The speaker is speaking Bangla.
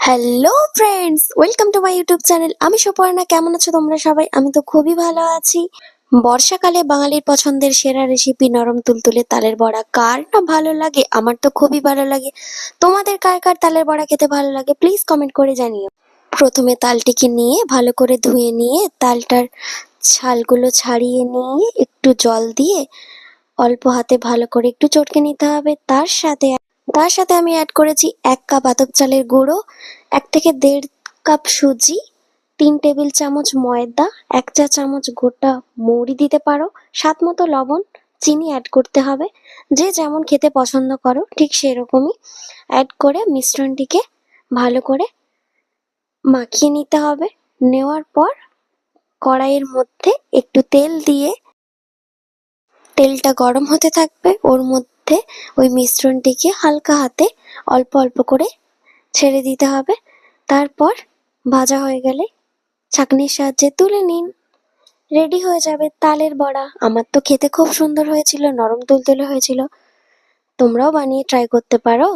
Hello friends, welcome to my YouTube channel. আমি সুপর্ণা। কেমন আছো তোমরা সবাই? আমি তো খুবই ভালো আছি। বর্ষাকালে বাঙালির পছন্দের সেরা রেসিপি নরম তুলতুলে তালের বড়া কার না ভালো লাগে? আমার তো খুবই ভালো লাগে। তোমাদের কার কার তালের বড়া খেতে ভালো লাগে প্লিজ কমেন্ট করে জানিও। প্রথমে তালটিকে নিয়ে ভালো করে ধুয়ে নিয়ে তালটার ছালগুলো ছাড়িয়ে নিয়ে একটু জল দিয়ে অল্প হাতে ভালো করে একটু চটকে নিতে হবে। তার সাথে আমি অ্যাড করেছি 1 কাপ আতপ চালের গুঁড়ো, 1 থেকে 1.5 কাপ সুজি, 3 টেবিল চামচ ময়দা, 1 চা চামচ গোটা মৌরি দিতে পারো, স্বাদ মতো লবণ, চিনি অ্যাড করতে হবে। যে যেমন খেতে পছন্দ করো ঠিক সেরকমই অ্যাড করে মিশ্রণটিকে ভালো করে মাখিয়ে নিতে হবে। নেওয়ার পর কড়াইয়ের মধ্যে একটু তেল দিয়ে তেলটা গরম হতে থাকবে, ওর মধ্যে ওই মিশ্রণটিকে হালকা হাতে অল্প অল্প করে ছেড়ে দিতে হবে। তারপর ভাজা হয়ে গেলে ছাঁকনির সাহায্যে তুলে নিন। রেডি হয়ে যাবে তালের বড়া। আমার তো খেতে খুব সুন্দর হয়েছিল, নরম তুলতুলে হয়েছিল। তোমরাও বানিয়ে ট্রাই করতে পারো।